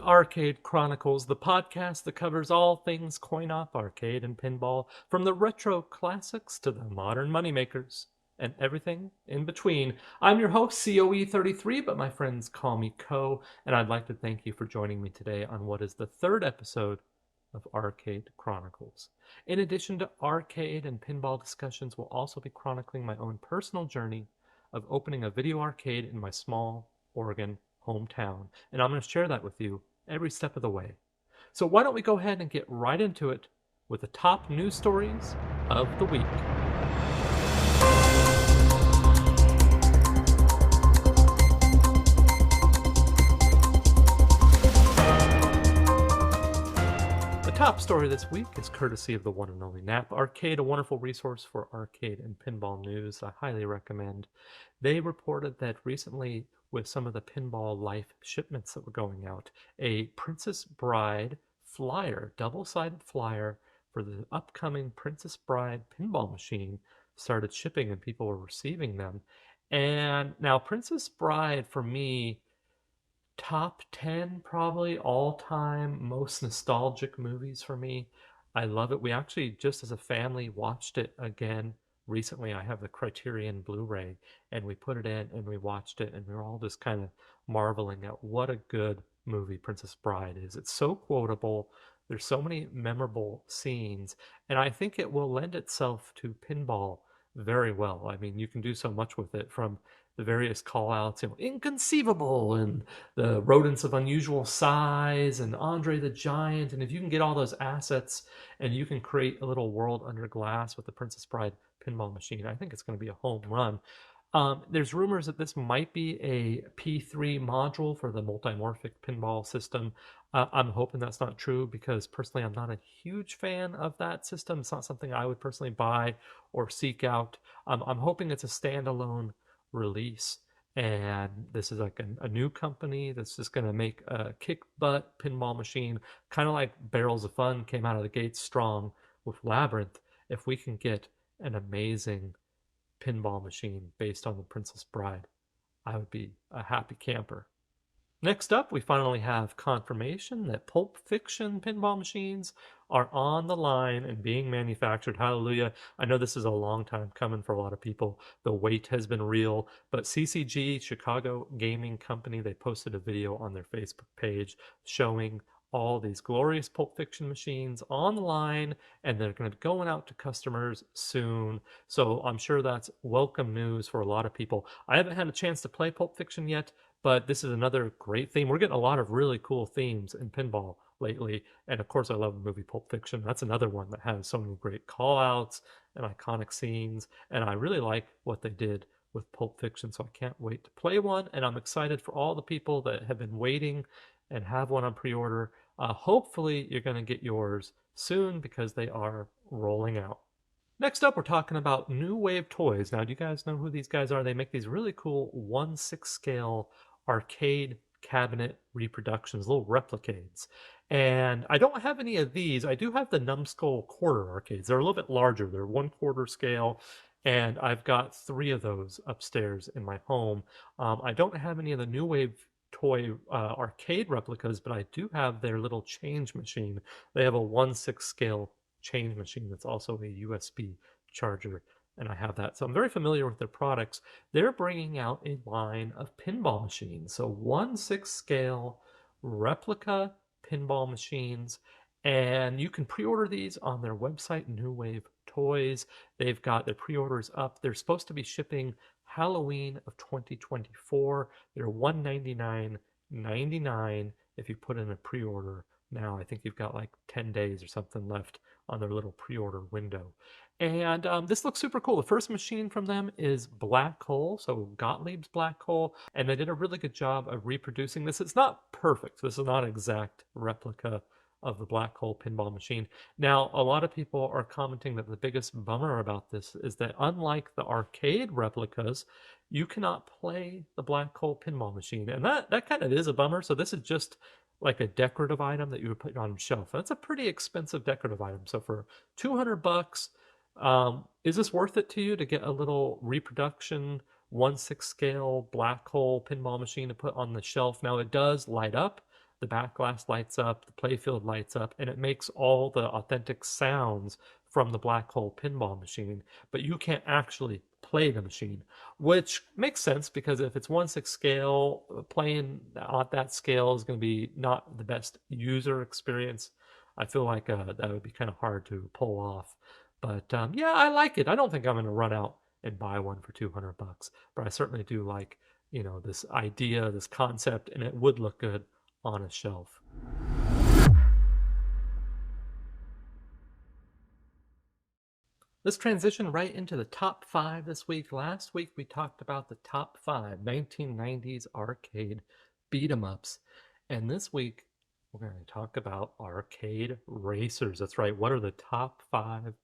Arcade Chronicles, the podcast that covers all things coin-op, arcade, and pinball, from the retro classics to the modern moneymakers, and everything in between. I'm your host, COE33, but my friends call me Co, and I'd like to thank you for joining me today on what is the third episode of Arcade Chronicles. In addition to arcade and pinball discussions, we'll also be chronicling my own personal journey of opening a video arcade in my small Oregon hometown. And I'm going to share that with you every step of the way. So why don't we go ahead and get right into it with the top news stories of the week. The top story this week is courtesy of the one and only Nap Arcade, a wonderful resource for arcade and pinball news I highly recommend. They reported that recently, with some of the Pinball Life shipments that were going out, a Princess Bride flyer, double-sided flyer for the upcoming Princess Bride pinball machine started shipping and people were receiving them. And now Princess Bride, for me, top 10 probably all-time most nostalgic movies for me. I love it. We actually, just as a family, watched it again recently. I have the Criterion Blu-ray, and we put it in and we watched it, and we were all just kind of marveling at what a good movie Princess Bride is. It's so quotable. There's so many memorable scenes, and I think it will lend itself to pinball very well. I mean, you can do so much with it, from the various call-outs, inconceivable, and the rodents of unusual size, and Andre the Giant. And if you can get all those assets and you can create a little world under glass with the Princess Bride pinball machine, I think it's going to be a home run. There's rumors that this might be a P3 module for the multimorphic pinball system. I'm hoping that's not true, because personally I'm not a huge fan of that system. It's not something I would personally buy or seek out. I'm hoping it's a standalone release, and this is like a new company that's just going to make a kick butt pinball machine, kind of like Barrels of Fun came out of the gates strong with Labyrinth. If we can get an amazing pinball machine based on the Princess Bride, I would be a happy camper. Next up, we finally have confirmation that Pulp Fiction pinball machines are on the line and being manufactured. Hallelujah. I know this is a long time coming for a lot of people. The wait has been real, but CCG, Chicago Gaming Company, they posted a video on their Facebook page showing all these glorious Pulp Fiction machines online, and they're going to be going out to customers soon. So I'm sure that's welcome news for a lot of people. I haven't had a chance to play Pulp Fiction yet, but this is another great theme. We're getting a lot of really cool themes in pinball lately. And of course, I love the movie Pulp Fiction. That's another one that has so many great call outs and iconic scenes. And I really like what they did with Pulp Fiction. So I can't wait to play one. And I'm excited for all the people that have been waiting and have one on pre-order. Hopefully you're going to get yours soon, because they are rolling out. Next up, we're talking about New Wave Toys. Now, do you guys know who these guys are? They make these really cool 1/6 scale arcade cabinet reproductions, little replicades. And I don't have any of these. I do have the Numbskull quarter arcades. They're a little bit larger. They're 1/4 scale, and I've got 3 of those upstairs in my home. I don't have any of the New Wave toy arcade replicas, but I do have their little change machine. They have a 1/6 scale change machine that's also a USB charger, and I have that. So I'm very familiar with their products. They're bringing out a line of pinball machines. So 1/6 scale replica pinball machines, and you can pre-order these on their website, New Wave Toys. They've got their pre-orders up. They're supposed to be shipping Halloween of 2024. They're $199.99 if you put in a pre-order now. I think you've got like 10 days or something left on their little pre-order window. And this looks super cool. The first machine from them is Black Hole, so Gottlieb's Black Hole, and they did a really good job of reproducing this. It's not perfect. This is not an exact replica of the Black Hole pinball machine. Now, a lot of people are commenting that the biggest bummer about this is that, unlike the arcade replicas, you cannot play the Black Hole pinball machine. And that kind of is a bummer. So this is just like a decorative item that you would put on a shelf. That's a pretty expensive decorative item. So for $200, is this worth it to you to get a little reproduction 1/6 scale Black Hole pinball machine to put on the shelf? Now, it does light up. The back glass lights up, the playfield lights up, and it makes all the authentic sounds from the black hole pinball machine, but you can't actually play the machine, which makes sense because if it's 1/6 scale, playing at that scale is going to be not the best user experience. I feel like that would be kind of hard to pull off. But yeah, I like it. I don't think I'm going to run out and buy one for $200, but I certainly do like, this idea, this concept, and it would look good on a shelf. Let's transition right into the top five this week. Last week we talked about the top five 1990s arcade beat 'em ups. And this week we're going to talk about arcade racers. That's right. What are the top five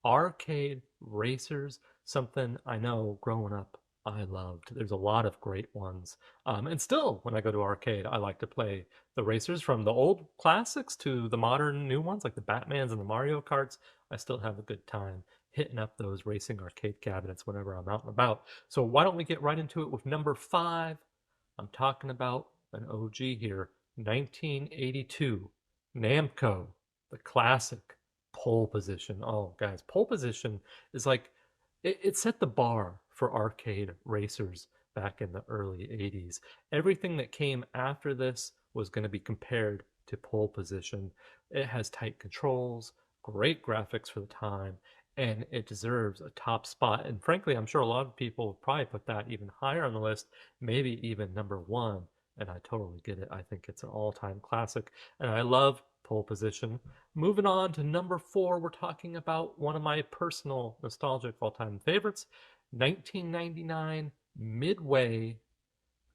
arcade racers? Something I know growing up I loved. There's a lot of great ones. And still, when I go to arcade, I like to play the racers from the old classics to the modern new ones, like the Batmans and the Mario Karts. I still have a good time hitting up those racing arcade cabinets whenever I'm out and about. So why don't we get right into it with number five? I'm talking about an OG here, 1982, Namco, the classic pole position. Oh, guys, pole position is like, it set the bar for arcade racers back in the early 80s. Everything that came after this was going to be compared to pole position. It has tight controls, great graphics for the time, and it deserves a top spot. And frankly, I'm sure a lot of people would probably put that even higher on the list, maybe even number one. And I totally get it. I think it's an all-time classic, and I love pole position. Moving on to number four, we're talking about one of my personal nostalgic all-time favorites, 1999 Midway,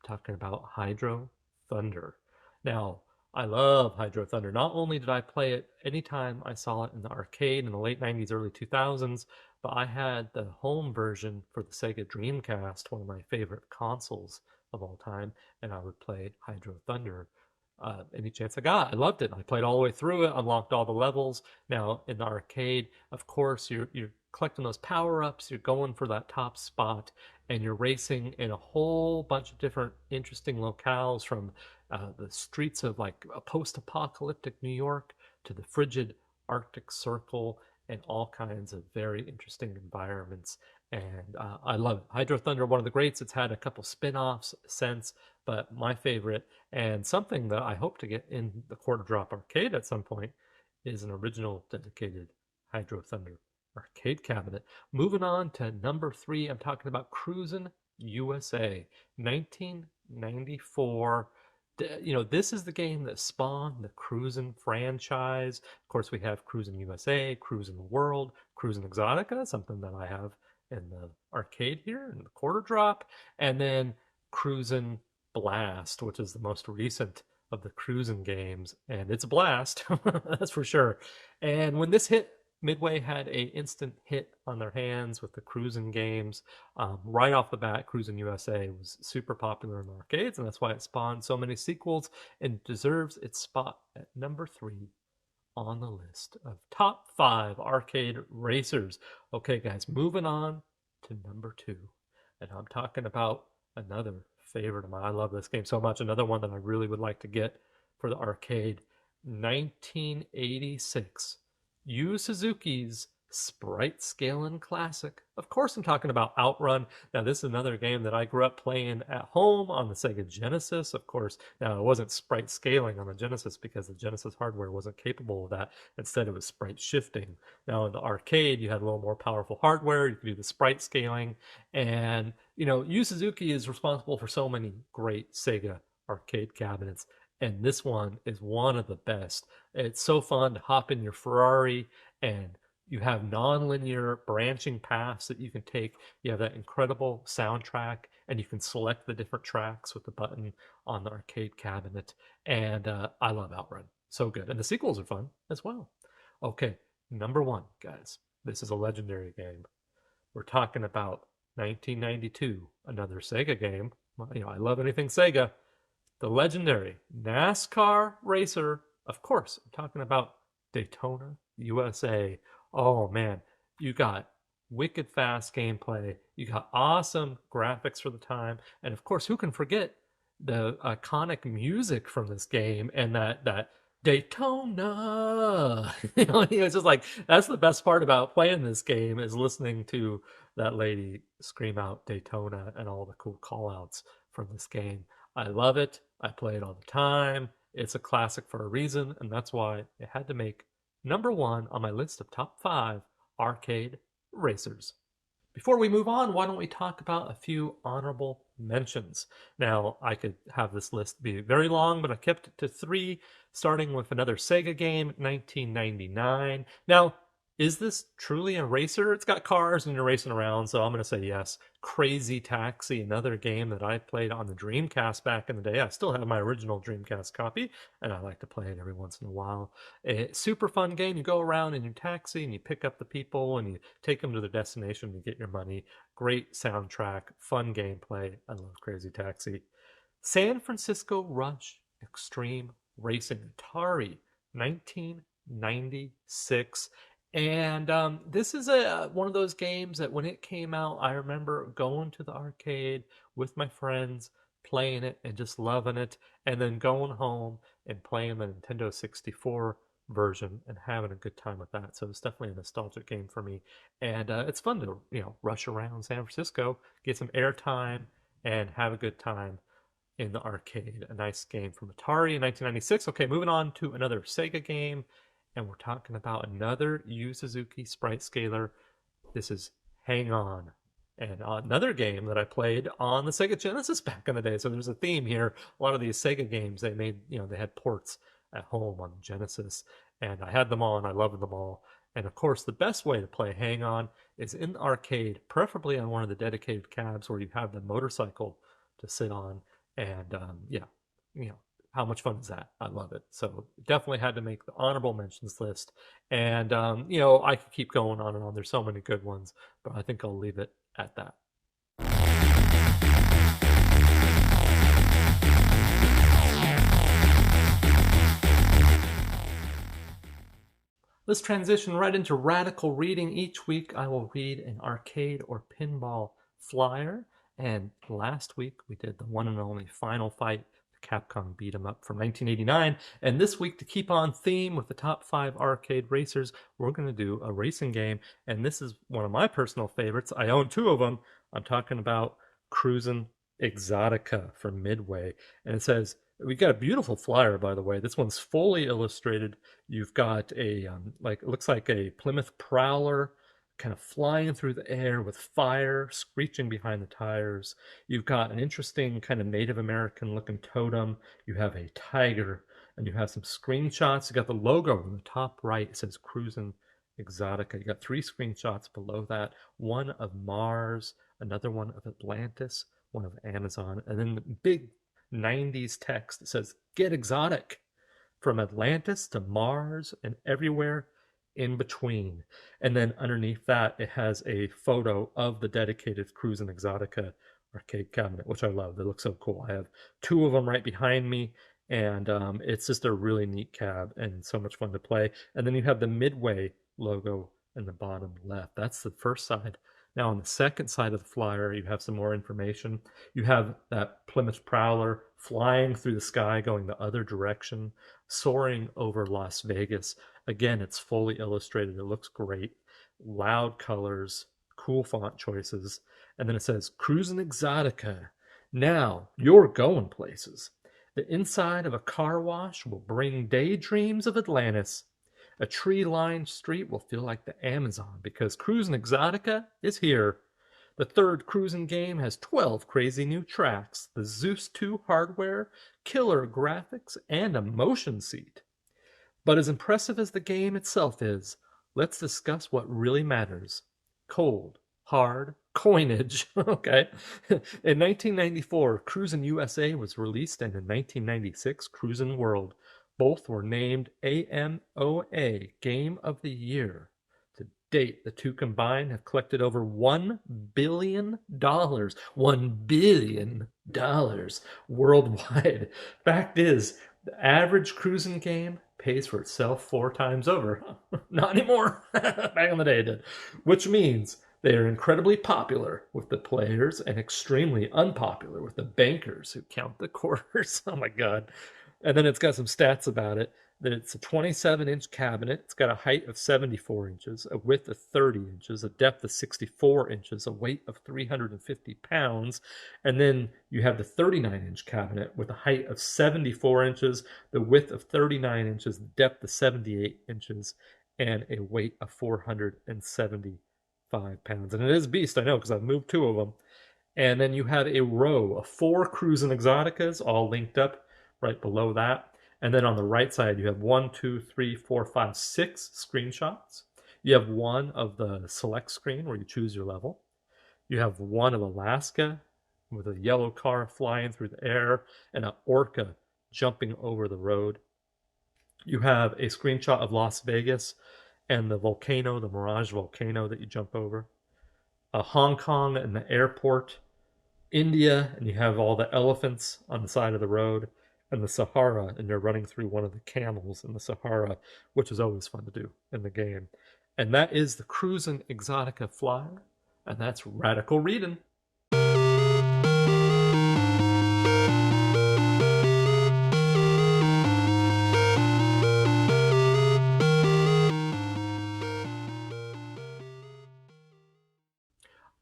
talking about Hydro Thunder. Now, I love Hydro Thunder. Not only did I play it anytime I saw it in the arcade in the late 90s, early 2000s, but I had the home version for the Sega Dreamcast, one of my favorite consoles of all time, and I would play Hydro Thunder any chance I got. I loved it. I played all the way through it, unlocked all the levels. Now, in the arcade, of course, you're collecting those power-ups, you're going for that top spot, and you're racing in a whole bunch of different interesting locales, from the streets of like a post-apocalyptic New York to the frigid Arctic Circle, and all kinds of very interesting environments. And I love it. Hydro Thunder, one of the greats. It's had a couple spin-offs since, but my favorite, and something that I hope to get in the Quarter Drop arcade at some point, is an original dedicated Hydro Thunder arcade cabinet. Moving on to number three, I'm talking about Cruisin' USA, 1994. This is the game that spawned the Cruisin' franchise. Of course, we have Cruisin' USA, Cruisin' World, Cruisin' Exotica, something that I have in the arcade here in the Quarter Drop, and then Cruisin' Blast, which is the most recent of the Cruisin' games, and it's a blast, that's for sure. And when this hit, Midway had a instant hit on their hands with the Cruisin' games. Right off the bat, Cruisin' USA was super popular in arcades, and that's why it spawned so many sequels and deserves its spot at number three on the list of top five arcade racers. Okay, guys, moving on to number two. And I'm talking about another favorite of mine. I love this game so much. Another one that I really would like to get for the arcade. 1986. Yu Suzuki's Sprite Scaling Classic. Of course, I'm talking about Outrun. Now, this is another game that I grew up playing at home on the Sega Genesis. Of course, now it wasn't sprite scaling on the Genesis because the Genesis hardware wasn't capable of that. Instead, it was sprite shifting. Now, in the arcade, you had a little more powerful hardware. You could do the sprite scaling. And, Yu Suzuki is responsible for so many great Sega arcade cabinets, and this one is one of the best. It's so fun to hop in your Ferrari, and you have non-linear branching paths that you can take. You have that incredible soundtrack, and you can select the different tracks with the button on the arcade cabinet. And I love Outrun. So good. And the sequels are fun as well. Okay, number one, guys. This is a legendary game. We're talking about 1992, another Sega game. Well, I love anything Sega. The legendary NASCAR racer. Of course, I'm talking about Daytona USA. Oh man, you got wicked fast gameplay. You got awesome graphics for the time. And of course, who can forget the iconic music from this game and that Daytona. It's just like that's the best part about playing this game is listening to that lady scream out Daytona and all the cool call outs from this game. I love it. I play it all the time. It's a classic for a reason, and that's why it had to make number one on my list of top 5 arcade racers. Before we move on, why don't we talk about a few honorable mentions? Now, I could have this list be very long, but I kept it to 3, starting with another Sega game, 1999. Now, is this truly a racer? It's got cars and you're racing around, so I'm going to say yes. Crazy Taxi, another game that I played on the Dreamcast back in the day. I still have my original Dreamcast copy, and I like to play it every once in a while. A super fun game. You go around in your taxi and you pick up the people and you take them to their destination to get your money. Great soundtrack, fun gameplay. I love Crazy Taxi. San Francisco Rush Extreme Racing, Atari, 1996. And this is one of those games that when it came out, I remember going to the arcade with my friends, playing it and just loving it, and then going home and playing the Nintendo 64 version and having a good time with that. So it's definitely a nostalgic game for me. And it's fun to, rush around San Francisco, get some airtime, and have a good time in the arcade. A nice game from Atari in 1996. Okay, moving on to another Sega game, and we're talking about another Yu Suzuki sprite scaler. This is Hang On, and another game that I played on the Sega Genesis back in the day. So there's a theme here. A lot of these Sega games, they made, they had ports at home on Genesis, and I had them all, and I loved them all. And of course, the best way to play Hang On is in the arcade, preferably on one of the dedicated cabs where you have the motorcycle to sit on. And yeah, how much fun is that? I love it. So definitely had to make the honorable mentions list. And I could keep going on and on. There's so many good ones, but I think I'll leave it at that. Let's transition right into radical reading. Each week I will read an arcade or pinball flyer. And last week we did the one and only Final Fight, the Capcom beat 'em up from 1989. And this week, to keep on theme with the top 5 arcade racers, we're going to do a racing game. And this is one of my personal favorites. I own 2 of them. I'm talking about Cruisin' Exotica from Midway. And it says, we got a beautiful flyer, by the way. This one's fully illustrated. You've got a, it looks like a Plymouth Prowler kind of flying through the air with fire screeching behind the tires. You've got an interesting kind of Native American looking totem. You have a tiger, and you have some screenshots. You got the logo in the top right. It says Cruisin' Exotica. You got 3 screenshots below that. One of Mars, another one of Atlantis, one of Amazon, and then the big 90s text that says, "Get exotic," from Atlantis to Mars and everywhere in between. And then underneath that, it has a photo of the dedicated Cruisin' Exotica arcade cabinet, which I love. They look so cool. I have 2 of them right behind me, and it's just a really neat cab and so much fun to play. And then you have the Midway logo in the bottom left. That's the first side. Now on the second side of the flyer, you have some more information. You have that Plymouth Prowler flying through the sky, going the other direction, soaring over Las Vegas. Again, it's fully illustrated. It looks great. Loud colors, cool font choices. And then it says, Cruisin' Exotica. Now you're going places. The inside of a car wash will bring daydreams of Atlantis. A tree-lined street will feel like the Amazon because Cruisin' Exotica is here. The third cruising game has 12 crazy new tracks, the Zeus 2 hardware, killer graphics, and a motion seat. But as impressive as the game itself is, let's discuss what really matters. Cold, hard coinage. Okay. In 1994, Cruisin' USA was released, and in 1996, Cruisin' World. Both were named AMOA Game of the Year. To date, the 2 combined have collected over $1 billion. $1 billion worldwide. Fact is, the average cruising game pays for itself 4 times over. Not anymore. Back in the day it did. Which means They are incredibly popular with the players and extremely unpopular with the bankers who count the quarters. Oh my God. And then it's got some stats about it that it's a 27-inch cabinet. It's got a height of 74 inches, a width of 30 inches, a depth of 64 inches, a weight of 350 pounds. And then you have the 39-inch cabinet with a height of 74 inches, the width of 39 inches, the depth of 78 inches, and a weight of 475 pounds. And it is a beast, I know, because I've moved two of them. And then you have a row of 4 Cruis and Exoticas all linked up right below that. And then on the right side, you have 1, 2, 3, 4, 5, 6 screenshots. You have one of the select screen where you choose your level. You have one of Alaska with a yellow car flying through the air and an orca jumping over the road. You have a screenshot of Las Vegas and the volcano, the Mirage volcano that you jump over. Hong Kong and the airport. India, and you have all the elephants on the side of the road, and the Sahara, and you're running through one of the camels in the Sahara, which is always fun to do in the game. And that is the Cruis and Exotica flyer, and that's radical reading.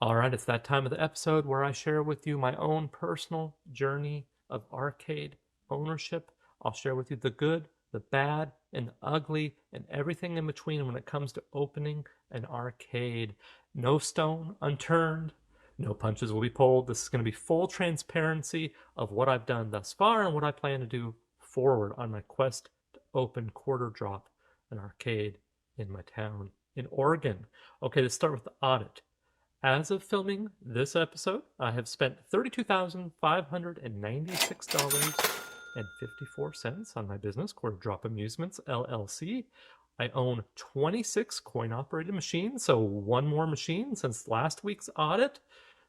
All right, it's that time of the episode where I share with you my own personal journey of arcade ownership. I'll share with you the good, the bad, and the ugly, and everything in between when it comes to opening an arcade. No stone unturned, no punches will be pulled. This is going to be full transparency of what I've done thus far and what I plan to do forward on my quest to open Quarter Drop, an arcade in my town in Oregon. Okay, let's start with the audit. As of filming this episode, I have spent $32,596.54 on my business, Quarter Drop Amusements, LLC. I own 26 coin-operated machines, so one more machine since last week's audit.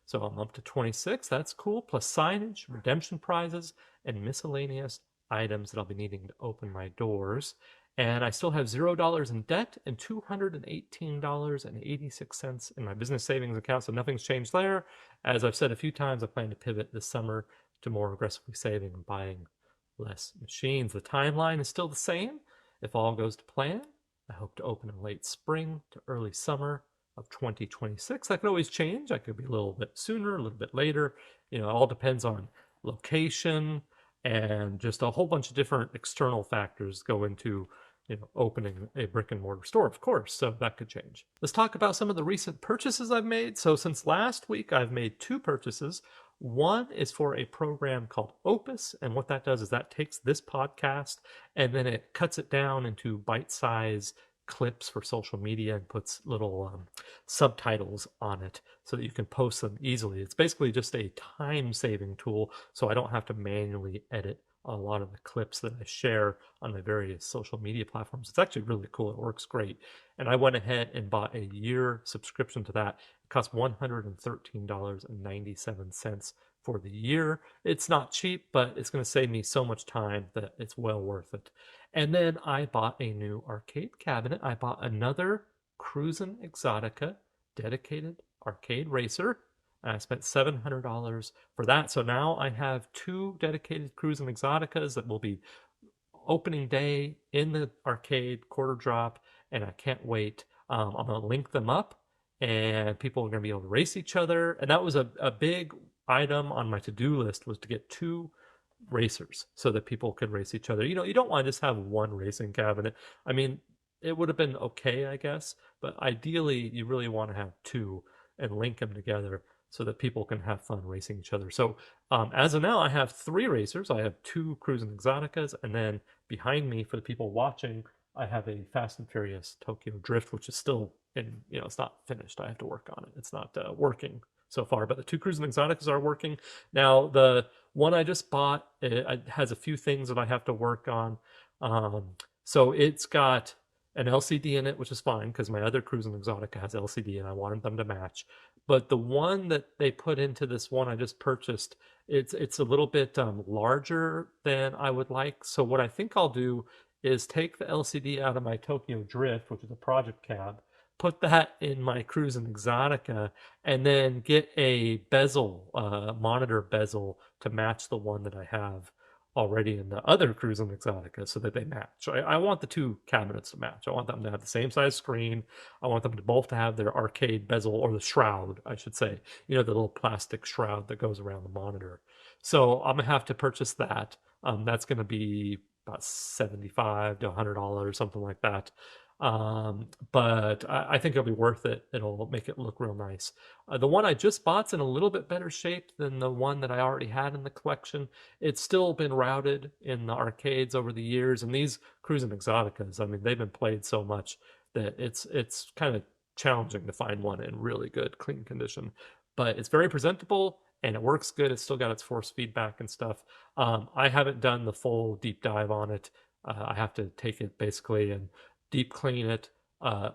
So I'm up to 26. That's cool, plus signage, redemption prizes, and miscellaneous items that I'll be needing to open my doors. And I still have $0 in debt and $218.86 in my business savings account, so nothing's changed there. As I've said a few times, I plan to pivot this summer to more aggressively saving and buying less machines. The timeline is still the same. If all goes to plan, I hope to open in late spring to early summer of 2026. That could always change. I could be a little bit sooner, a little bit later. You know, it all depends on location, and just a whole bunch of different external factors go into opening a brick and mortar store, of course, so that could change. Let's talk about some of the recent purchases I've made. So since last week, I've made 2 purchases. One is for a program called Opus, and what that does is that takes this podcast and then it cuts it down into bite-sized clips for social media and puts little subtitles on it so that you can post them easily. It's basically just a time-saving tool, so I don't have to manually edit a lot of the clips that I share on my various social media platforms. It's actually really cool. It works great. And I went ahead and bought a year subscription to that. It cost $113.97 for the year. It's not cheap, but it's going to save me so much time that it's well worth it. And then I bought a new arcade cabinet. I bought another Cruis and Exotica dedicated arcade racer. I spent $700 for that. So now I have 2 dedicated Cruis and Exoticas that will be opening day in the arcade Quarter Drop, and I can't wait. I'm going to link them up, and people are going to be able to race each other. And that was a big item on my to-do list, was to get 2 racers so that people could race each other. You don't want to just have one racing cabinet. I mean, it would have been okay, I guess, but ideally you really want to have 2 and link them together so that people can have fun racing each other. So as of now, I have 3 racers. I have 2 Cruis and Exoticas, and then behind me, for the people watching, I have a Fast and Furious Tokyo Drift, which is still it's not finished. I have to work on it. It's not working so far, but the 2 Cruis and Exoticas are working. Now, the one I just bought, it has a few things that I have to work on. So it's got an LCD in it, which is fine because my other Cruis and Exotica has LCD and I wanted them to match. But the one that they put into this one I just purchased, it's a little bit larger than I would like. So what I think I'll do is take the LCD out of my Tokyo Drift, which is a project cab, put that in my Cruis and Exotica, and then get a bezel, monitor bezel to match the one that I have already in the other Cruis and Exotica so that they match. I want the two cabinets to match. I want them to have the same size screen. I want them to both to have their arcade bezel, or the shroud, I should say. You know, the little plastic shroud that goes around the monitor. So I'm gonna have to purchase that. That's gonna be about $75 to $100, something like that. But I think it'll be worth it. It'll make it look real nice. The one I just bought's in a little bit better shape than the one that I already had in the collection. It's still been routed in the arcades over the years, and these Cruis and Exoticas, I mean, they've been played so much that it's kind of challenging to find one in really good, clean condition. But it's very presentable and it works good. It's still got its force feedback and stuff. I haven't done the full deep dive on it. I have to take it basically and deep clean it,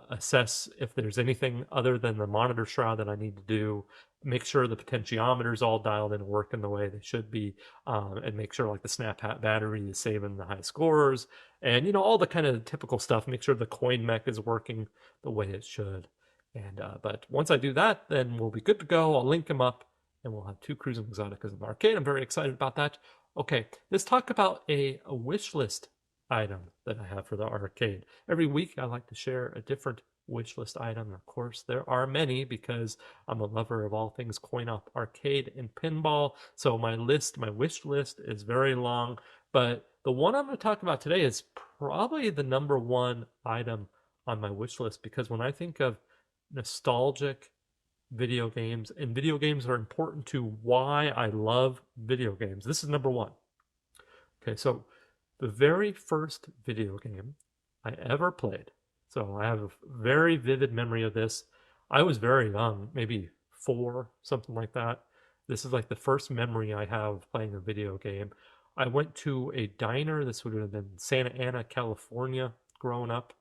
assess if there's anything other than the monitor shroud that I need to do, make sure the potentiometers all dialed in and working the way they should be, and make sure like the snap hat battery is saving the high scores, and you know, all the kind of typical stuff. Make sure the coin mech is working the way it should. And but once I do that, then we'll be good to go. I'll link them up, and we'll have two Cruis and Exoticas in the arcade. I'm very excited about that. Okay, let's talk about a wish list item that I have for the arcade. Every week I like to share a different wish list item. Of course, there are many because I'm a lover of all things coin-op arcade and pinball. So my wish list is very long, but the one I'm going to talk about today is probably the number one item on my wish list, because when I think of nostalgic video games, and video games are important to why I love video games, this is number one. Okay, so the very first video game I ever played, so I have a very vivid memory of this. I was very young, maybe 4, something like that. This is like the first memory I have playing a video game. I went to a diner. This would have been Santa Ana, California, growing up.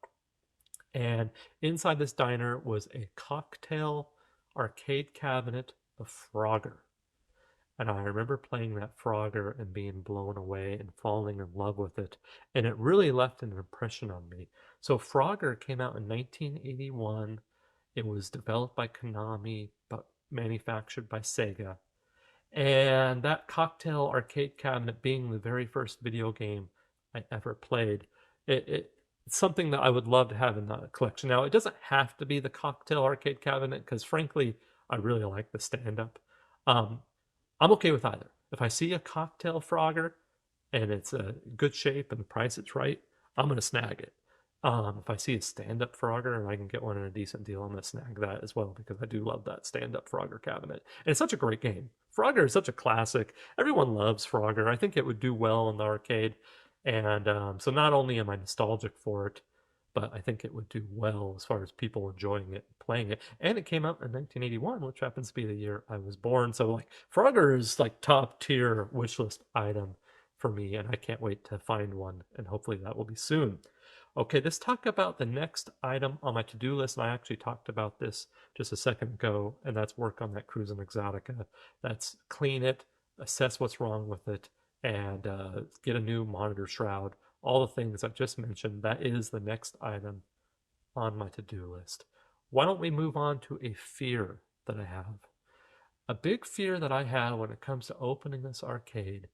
And inside this diner was a cocktail arcade cabinet of Frogger. And I remember playing that Frogger and being blown away and falling in love with it. And it really left an impression on me. So Frogger came out in 1981. It was developed by Konami, but manufactured by Sega. And that cocktail arcade cabinet being the very first video game I ever played, it's something that I would love to have in the collection. Now, it doesn't have to be the cocktail arcade cabinet, because frankly, I really like the stand-up. I'm okay with either. If I see a cocktail Frogger and it's a good shape and the price is right, I'm going to snag it. If I see a stand-up Frogger and I can get one at a decent deal, I'm going to snag that as well, because I do love that stand-up Frogger cabinet. And it's such a great game. Frogger is such a classic. Everyone loves Frogger. I think it would do well in the arcade. And so not only am I nostalgic for it, but I think it would do well as far as people enjoying it and playing it. And it came out in 1981, which happens to be the year I was born. So like Frogger is like top tier wish list item for me, and I can't wait to find one, and hopefully that will be soon. Okay, let's talk about the next item on my to-do list. And I actually talked about this just a second ago, and that's work on that Cruis and Exotica. That's clean it, assess what's wrong with it, and get a new monitor shroud. All the things I just mentioned, that is the next item on my to-do list. Why don't we move on to a fear that I have? A big fear that I have when it comes to opening this arcade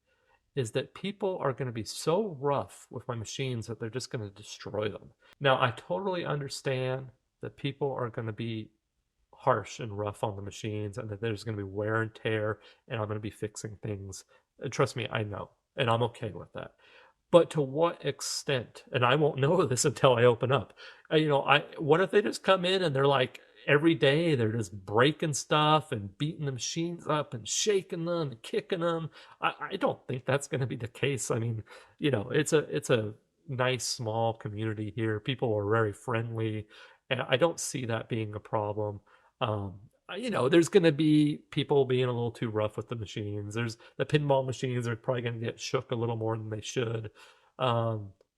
is that people are going to be so rough with my machines that they're just going to destroy them. Now, I totally understand that people are going to be harsh and rough on the machines, and that there's going to be wear and tear, and I'm going to be fixing things. And trust me, I know, and I'm okay with that. But to what extent? And I won't know this until I open up. What if they just come in and they're like, every day they're just breaking stuff and beating the machines up and shaking them and kicking them? I don't think that's going to be the case. I mean, it's a nice small community here. People are very friendly, and I don't see that being a problem. There's going to be people being a little too rough with the machines. There's the pinball machines are probably going to get shook a little more than they should.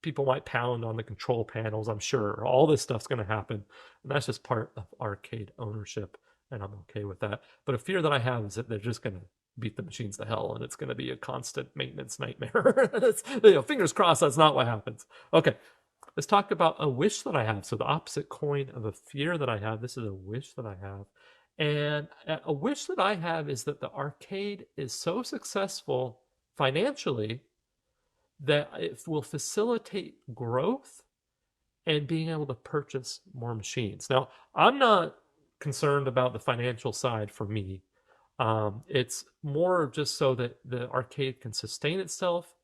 People might pound on the control panels, I'm sure. All this stuff's going to happen. And that's just part of arcade ownership, and I'm okay with that. But a fear that I have is that they're just going to beat the machines to hell, and it's going to be a constant maintenance nightmare. Fingers crossed that's not what happens. Okay, let's talk about a wish that I have. So the opposite coin of a fear that I have. This is a wish that I have. And a wish that I have is that the arcade is so successful financially that it will facilitate growth and being able to purchase more machines. Now, I'm not concerned about the financial side for me. It's more just so that the arcade can sustain itself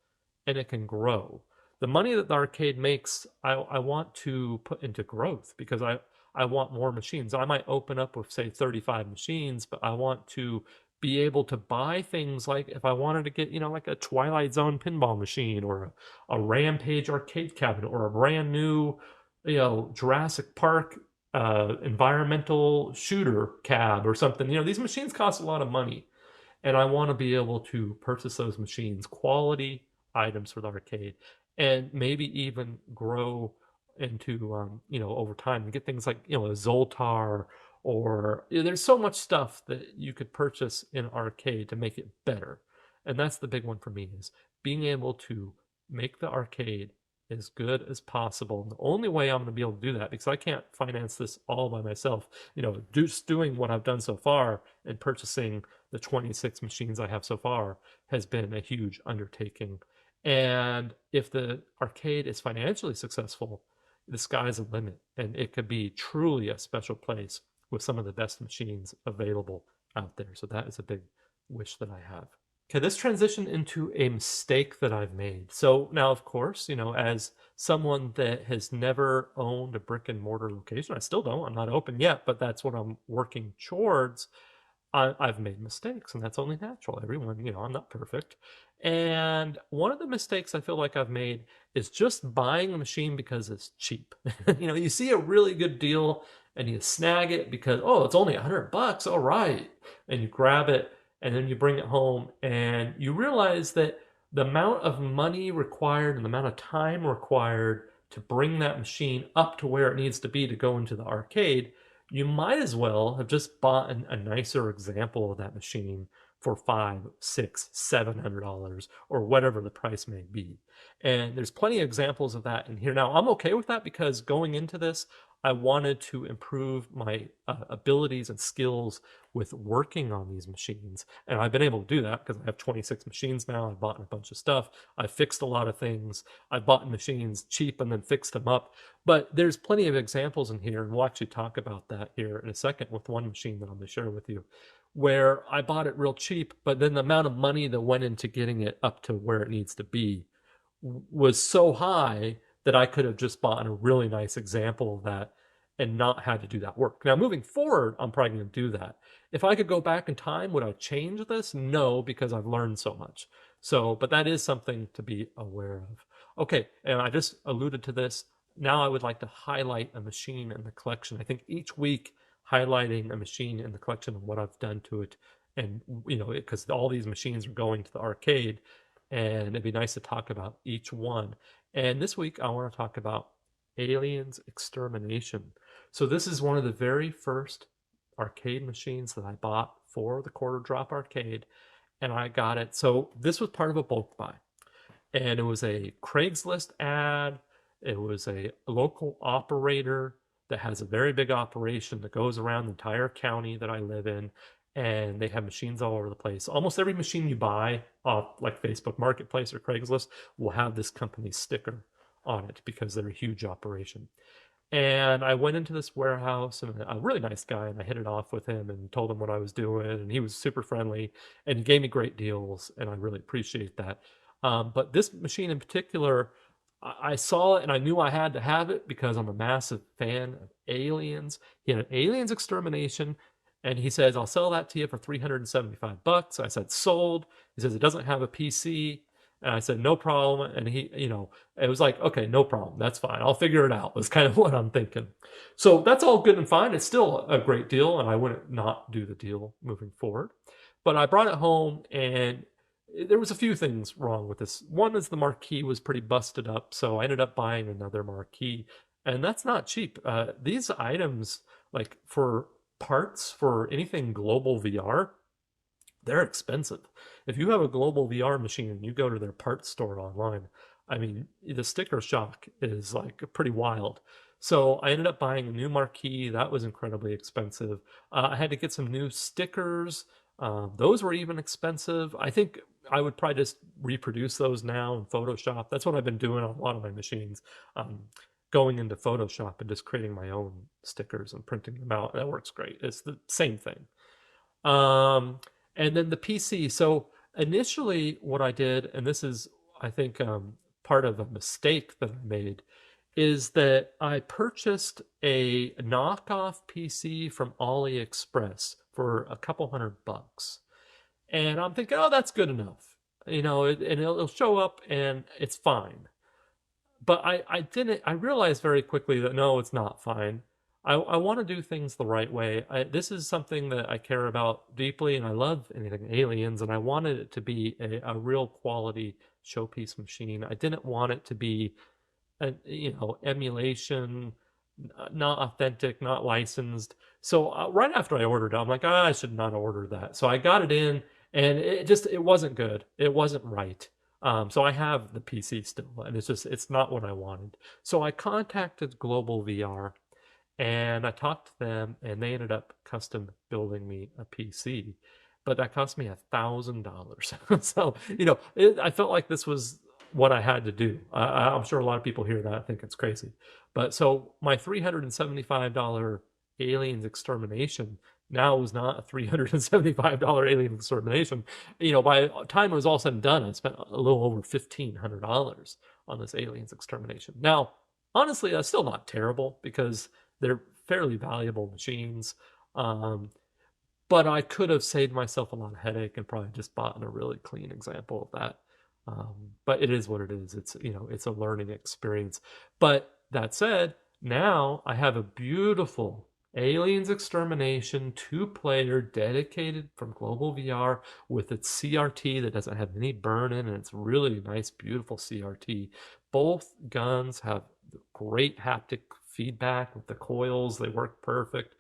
and it can grow. The money that the arcade makes, I want to put into growth because I want more machines. I might open up with, say, 35 machines, but I want to be able to buy things like if I wanted to get, like a Twilight Zone pinball machine or a Rampage arcade cabinet or a brand new, Jurassic Park environmental shooter cab or something. These machines cost a lot of money and I want to be able to purchase those machines, quality items for the arcade, and maybe even grow into, over time and get things like, a Zoltar or there's so much stuff that you could purchase in arcade to make it better. And that's the big one for me is being able to make the arcade as good as possible. And the only way I'm going to be able to do that, because I can't finance this all by myself, just doing what I've done so far and purchasing the 26 machines I have so far has been a huge undertaking. And if the arcade is financially successful, the sky's the limit. And it could be truly a special place with some of the best machines available out there. So that is a big wish that I have. Okay, this transitioned into a mistake that I've made. So now, of course, as someone that has never owned a brick and mortar location, I still don't, I'm not open yet, but that's what I'm working towards. I've made mistakes, and that's only natural. Everyone, I'm not perfect. And one of the mistakes I feel like I've made is just buying a machine because it's cheap. You see a really good deal and you snag it because, oh, it's only $100. All right. And you grab it and then you bring it home and you realize that the amount of money required and the amount of time required to bring that machine up to where it needs to be to go into the arcade, you might as well have just bought a nicer example of that machine for $500, $600, $700 or whatever the price may be. And there's plenty of examples of that in here. Now, I'm okay with that because going into this, I wanted to improve my abilities and skills with working on these machines. And I've been able to do that because I have 26 machines now. I've bought a bunch of stuff. I've fixed a lot of things. I've bought machines cheap and then fixed them up. But there's plenty of examples in here, and we'll actually talk about that here in a second with one machine that I'm going to share with you, where I bought it real cheap, but then the amount of money that went into getting it up to where it needs to be was so high that I could have just bought a really nice example of that and not had to do that work. Now, moving forward, I'm probably going to do that. If I could go back in time, would I change this? No, because I've learned so much. So, but that is something to be aware of. Okay, and I just alluded to this. Now I would like to highlight a machine in the collection. I think each week highlighting a machine in the collection and what I've done to it. And, because all these machines are going to the arcade, and it'd be nice to talk about each one. And this week I want to talk about Aliens Extermination. So this is one of the very first arcade machines that I bought for the Quarter Drop Arcade, and I got it. So this was part of a bulk buy, and it was a Craigslist ad. It was a local operator that has a very big operation that goes around the entire county that I live in, and they have machines all over the place. Almost every machine you buy off like Facebook Marketplace or Craigslist will have this company sticker on it because they're a huge operation. And I went into this warehouse, and a really nice guy, and I hit it off with him and told him what I was doing, and he was super friendly, and he gave me great deals, and I really appreciate that. But this machine in particular, I saw it and I knew I had to have it because I'm a massive fan of Aliens. He had an Aliens Extermination, and he says, I'll sell that to you for $375. I said, sold. He says, it doesn't have a PC. And I said, no problem. And he, it was like, okay, no problem. That's fine. I'll figure it out. That's kind of what I'm thinking. So that's all good and fine. It's still a great deal, and I wouldn't not do the deal moving forward. But I brought it home, and there was a few things wrong with this. One is the marquee was pretty busted up, so I ended up buying another marquee, and that's not cheap. These items, like for parts for anything global VR, they're expensive. If you have a global VR machine and you go to their parts store online, I mean, the sticker shock is like pretty wild. So I ended up buying a new marquee. That was incredibly expensive. I had to get some new stickers. Those were even expensive. I think I would probably just reproduce those now in Photoshop. That's what I've been doing on a lot of my machines. Um, Going into Photoshop and just creating my own stickers and printing them out. That works great. It's the same thing. Um, and then the PC. So initially, what I did, and this is, I think, part of a mistake that I made, is that I purchased a knockoff PC from AliExpress for a couple $100. And I'm thinking, oh, that's good enough. And it'll show up and it's fine. But I didn't, I realized very quickly that no, it's not fine. I want to do things the right way. This is something that I care about deeply, and I love anything aliens, and I wanted it to be a real quality showpiece machine. I didn't want it to be emulation, not authentic, not licensed. So right after I ordered it, I'm like, I should not order that. So I got it in, and it wasn't good. It wasn't right. So I have the PC still, and it's not what I wanted. So I contacted Global VR, and I talked to them, and they ended up custom building me a PC, but that cost me $1,000. So I felt like this was what I had to do. I'm sure a lot of people hear that think it's crazy, but so my $375 Aliens Extermination now was not a $375 Alien Extermination. By the time it was all said and done, I spent a little over $1,500 on this Aliens Extermination. Now, honestly, that's still not terrible because they're fairly valuable machines. Um, but I could have saved myself a lot of headache and probably just bought a really clean example of that. But it is what it is. It's a learning experience. But that said, now I have a beautiful Aliens Extermination 2-player dedicated from Global VR with its CRT that doesn't have any burn in, and it's really nice, beautiful CRT. Both guns have great haptic feedback with the coils. They work perfect.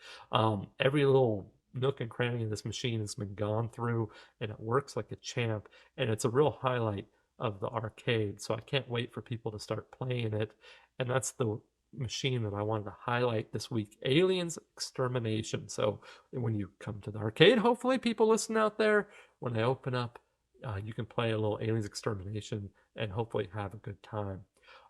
Every little nook and cranny of this machine has been gone through, and it works like a champ. And it's a real highlight of the arcade. So I can't wait for people to start playing it. And that's the machine that I wanted to highlight this week, Aliens Extermination. So when you come to the arcade, hopefully people listen out there, when they open up, you can play a little Aliens Extermination and hopefully have a good time.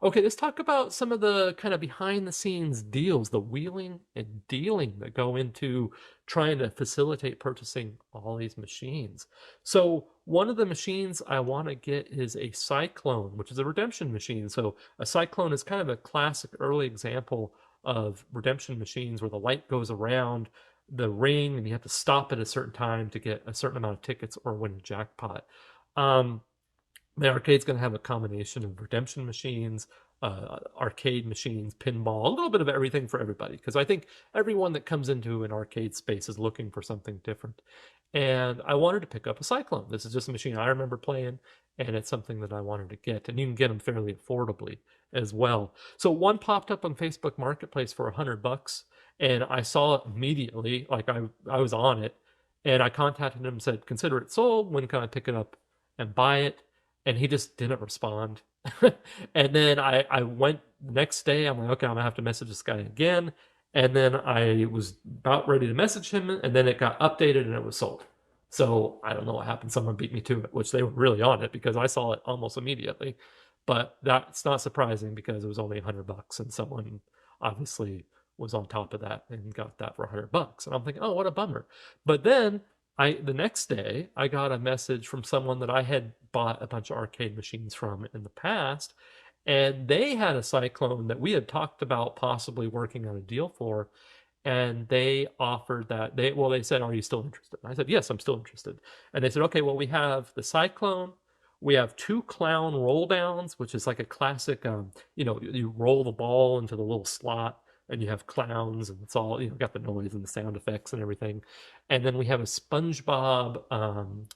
Okay, let's talk about some of the kind of behind the scenes deals, the wheeling and dealing that go into trying to facilitate purchasing all these machines. So, one of the machines I want to get is a Cyclone, which is a redemption machine. So, a Cyclone is kind of a classic early example of redemption machines where the light goes around the ring and you have to stop at a certain time to get a certain amount of tickets or win a jackpot. Um, the arcade's going to have a combination of redemption machines, arcade machines, pinball, a little bit of everything for everybody. Because I think everyone that comes into an arcade space is looking for something different. And I wanted to pick up a Cyclone. This is just a machine I remember playing, and it's something that I wanted to get. And you can get them fairly affordably as well. So one popped up on Facebook Marketplace for $100, and I saw it immediately. Like I was on it, and I contacted him and said, "Consider it sold. When can I pick it up and buy it?" And he just didn't respond. And then I went the next day. I'm like, okay, I'm gonna have to message this guy again. And then I was about ready to message him, and then it got updated and it was sold. So I don't know what happened. Someone beat me to it, which they were really on it because I saw it almost immediately. But that's not surprising because it was only $100, and someone obviously was on top of that and got that for $100. And I'm thinking, oh, what a bummer. But then the next day I got a message from someone that I had bought a bunch of arcade machines from in the past, and they had a Cyclone that we had talked about possibly working on a deal for, and they offered that they said, "Are you still interested?" And I said, "Yes, I'm still interested." And they said, "Okay, well, we have the Cyclone, we have two clown roll downs, which is like a classic, you roll the ball into the little slot and you have clowns, and it's all, got the noise and the sound effects and everything. And then we have a SpongeBob,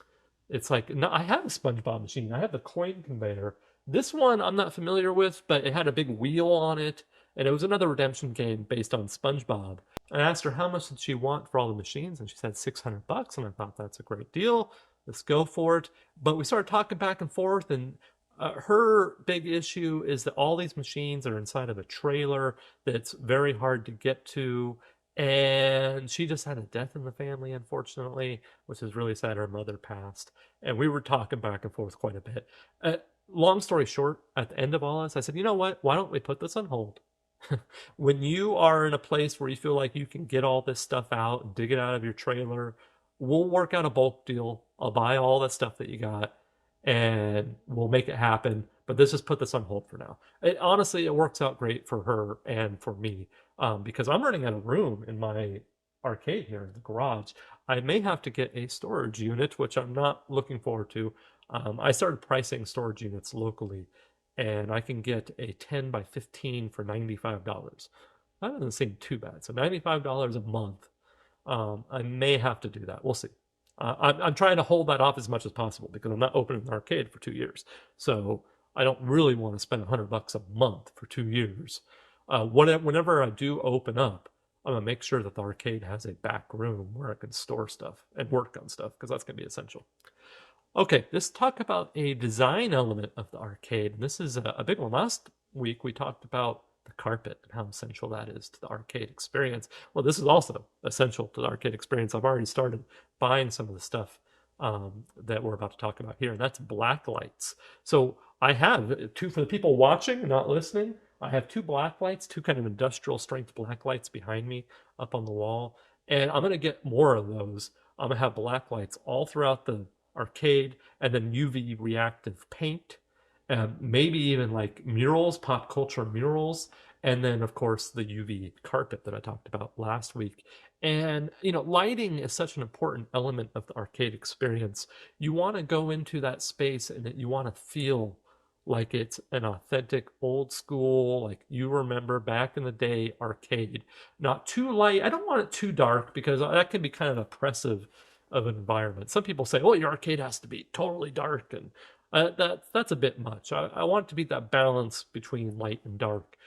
it's like, no, I have a SpongeBob machine. I have the coin conveyor. This one I'm not familiar with, but it had a big wheel on it, and it was another redemption game based on SpongeBob. I asked her how much did she want for all the machines, and she said $600, and I thought that's a great deal. Let's go for it. But we started talking back and forth, and Her big issue is that all these machines are inside of a trailer that's very hard to get to. And she just had a death in the family, unfortunately, which is really sad. Her mother passed. And we were talking back and forth quite a bit. Uh, Long story short, at the end of all this, I said, you know what? Why don't we put this on hold? When you are in a place where you feel like you can get all this stuff out and dig it out of your trailer, we'll work out a bulk deal. I'll buy all that stuff that you got and we'll make it happen. But let's just put this on hold for now. Honestly, it works out great for her and for me because I'm running out of room in my arcade here in the garage. I may have to get a storage unit, which I'm not looking forward to. I started pricing storage units locally, and I can get a 10 by 15 for $95. That doesn't seem too bad. So $95 a month. I may have to do that. We'll see. I'm trying to hold that off as much as possible because I'm not opening an arcade for 2 years. So I don't really want to spend $100 a month for 2 years. Whenever I do open up, I'm gonna make sure that the arcade has a back room where I can store stuff and work on stuff because that's gonna be essential. Okay, let's talk about a design element of the arcade. And this is a big one. Last week we talked about the carpet and how essential that is to the arcade experience. Well, this is also essential to the arcade experience. I've already started buying some of the stuff that we're about to talk about here, and that's black lights. So I have two for the people watching, not listening. I have two black lights, two kind of industrial strength black lights behind me up on the wall, and I'm gonna get more of those. I'm gonna have black lights all throughout the arcade, and then UV reactive paint, maybe even like murals, pop culture murals, and then of course the UV carpet that I talked about last week. And lighting is such an important element of the arcade experience. You want to go into that space and you want to feel like it's an authentic old school, like you remember back in the day arcade. Not too light. I don't want it too dark because that can be kind of oppressive of an environment. Some people say, "Oh, your arcade has to be totally dark," and that's a bit much. I want it to be that balance between light and dark,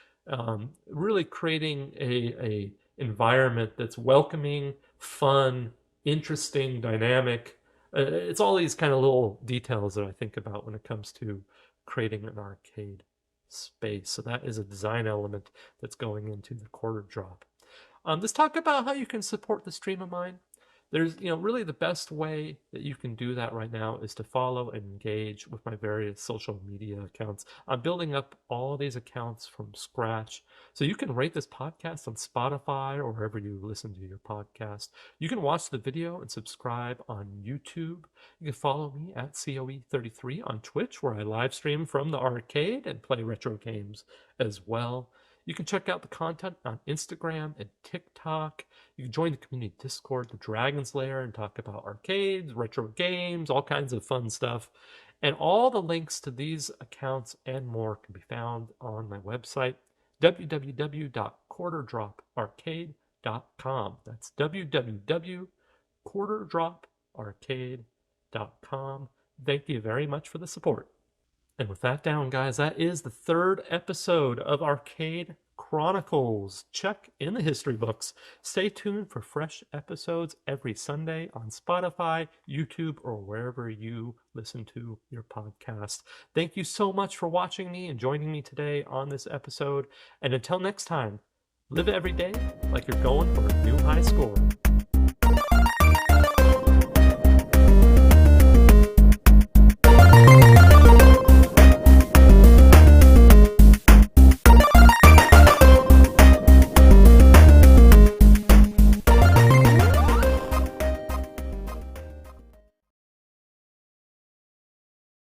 really creating a environment that's welcoming, fun, interesting, dynamic. It's all these kind of little details that I think about when it comes to creating an arcade space. So that is a design element that's going into the quarter drop. Let's talk about how you can support the stream of mine. There's, really the best way that you can do that right now is to follow and engage with my various social media accounts. I'm building up all these accounts from scratch. So you can rate this podcast on Spotify or wherever you listen to your podcast. You can watch the video and subscribe on YouTube. You can follow me at COE33 on Twitch, where I live stream from the arcade and play retro games as well. You can check out the content on Instagram and TikTok. You can join the community Discord, the Dragon's Lair, and talk about arcades, retro games, all kinds of fun stuff. And all the links to these accounts and more can be found on my website, www.quarterdroparcade.com. That's www.quarterdroparcade.com. Thank you very much for the support. And with that down, guys, that is the third episode of Arcade Chronicles. Check in the history books. Stay tuned for fresh episodes every Sunday on Spotify, YouTube, or wherever you listen to your podcast. Thank you so much for watching me and joining me today on this episode. And until next time, live every day like you're going for a new high score.